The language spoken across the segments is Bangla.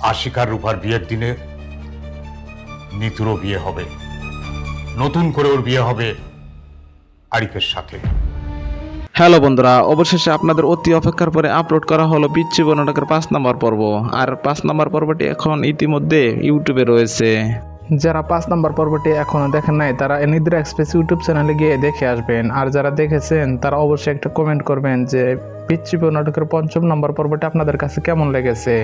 আশিকার রূপার বিয়ের দিনে নিতুরও বিয়ে হবে, নতুন করে ওর বিয়ে হবে আরিফের সাথে। হ্যালো বন্ধুরা, অবশেষে আপনাদের অতি অপেক্ষার পরে আপলোড করা হলো পিচ্চি বউ নাটকের 5 নম্বর পর্ব। আর 5 নম্বর পর্বটি এখন ইতিমধ্যে ইউটিউবে রয়েছে। যারা 5 নম্বর পর্বটি এখনো দেখেন নাই তারা নিদ্রা এক্সপ্রেস ইউটিউব চ্যানেলে গিয়ে দেখে আসবেন। আর যারা দেখেছেন তারা অবশ্যই একটা কমেন্ট করবেন যে পিচ্চি বউ নাটকের 5ম নম্বর পর্বটি আপনাদের কাছে কেমন লেগেছে।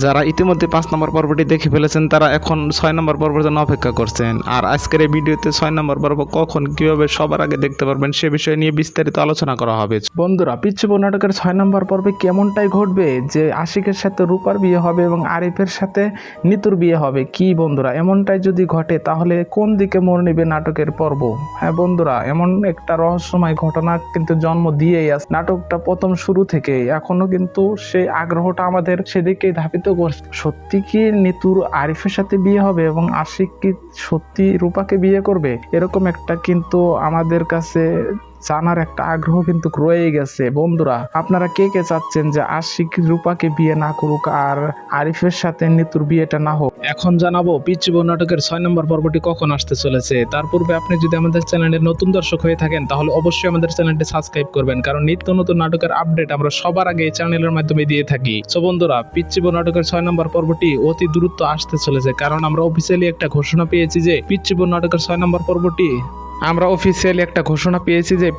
যারা ইতিমধ্যে 5 নম্বর পর্বটি দেখে ফেলেছেন তারা এখন 6 নম্বর পর্বের জন্য অপেক্ষা করছেন। আর আজকের এই ভিডিওতে 6 নম্বর পর্ব কখন কিভাবে সবার আগে দেখতে পারবেন সে বিষয় নিয়ে বিস্তারিত আলোচনা করা হবে। বন্ধুরা, পিচ্চি বউ নাটকের 6 নম্বর পর্বে কেমনটাই ঘটবে যে আশিকের সাথে রূপার বিয়ে হবে এবং আরিফের সাথে নিতুর বিয়ে হবে। কি বন্ধুরা, এমনটাই যদি ঘটে তাহলে কোন দিকে মোড় নেবে নাটকের পর্ব? হ্যাঁ বন্ধুরা, এমন একটা রহস্যময় ঘটনা কিন্তু জন্ম দিয়েই আছে নাটকটা প্রথম শুরু থেকে। এখনো কিন্তু সেই আগ্রহটা আমাদের সেদিকেই ধাবিত করছে। সত্যি কি নিতুর আরিফের সাথে বিয়ে হবে এবং আশিক কি সত্যি রূপাকে বিয়ে করবে? এরকম একটা কিন্তু আমাদের কাছে জানার একটা আগ্রহ কিন্তু রয়ে গেছে। বন্ধুরা, আপনারা কে কে চাচ্ছেন যে আশিক রূপাকে বিয়ে না করুক আর আরিফের সাথে নিতুর বিয়েটা না হোক? এখন জানাবো পিচ্চি বউ নাটকের 6 নম্বর পর্বটি কখন আসতে চলেছে। তার পূর্বে আপনি যদি আমাদের চ্যানেলের নতুন দর্শক হয়ে থাকেন তাহলে অবশ্যই আমাদের চ্যানেলটি সাবস্ক্রাইব করবেন, কারণ নিত্য নতুন নাটকের আপডেট আমরা সবার আগে এই চ্যানেলের মাধ্যমে দিয়ে থাকি। সো বন্ধুরা, পিচ্চি বউ নাটকের 6 নম্বর পর্বটি অতি দ্রুত আসতে চলেছে, কারণ আমরা অফিসিয়ালি একটা ঘোষণা পেয়েছি যে পিচ্চি বউ নাটকের 6 নম্বর পর্বটি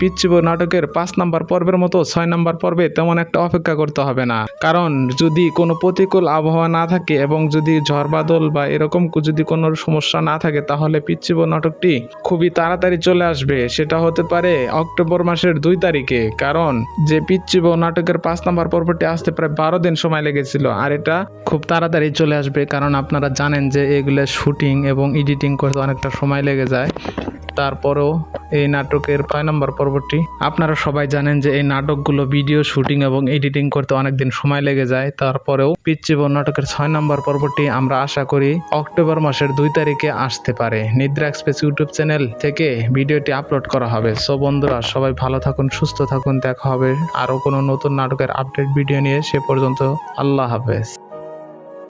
পিচ্চি বউ নাটকের 5 নম্বর পর্বের মতো 6 নম্বর পর্বে তেমন একটা অপেক্ষা করতে হবে না। কারণ যদি কোনো প্রতিকূল আবহাওয়া না থাকে এবং যদি ঝড় বাদল বা এরকম যদি কোনো সমস্যা না থাকে তাহলে পিচ্চি বউ নাটকটি খুবই তাড়াতাড়ি চলে আসবে। সেটা হতে পারে অক্টোবর মাসের 2 তারিখে, কারণ যে পিচ্চি বউ নাটকের 5 নম্বর পর্বটি আসতে প্রায় 12 দিন সময় লেগেছিল। আর এটা খুব তাড়াতাড়ি চলে আসবে, কারণ আপনারা জানেন যে এগুলো শুটিং এবং এডিটিং করতে অনেকটা সময় লেগে যায়। তারপরেও এই নাটকের 6 নম্বর পর্বটি আপনারা সবাই জানেন যে এই নাটকগুলো ভিডিও শুটিং এবং এডিটিং করতে অনেকদিন সময় লেগে যায়। তারপরেও পিচ্চি বউ নাটকের 6 নম্বর পর্বটি আমরা আশা করি অক্টোবর মাসের 2 তারিখে আসতে পারে। নিদ্রা এক্সপ্রেস ইউটিউব চ্যানেল থেকে ভিডিওটি আপলোড করা হবে। সো বন্ধুরা, সবাই ভালো থাকুন, সুস্থ থাকুন। দেখা হবে আরও কোনো নতুন নাটকের আপডেট ভিডিও নিয়ে। সে পর্যন্ত আল্লাহ হাফেজ।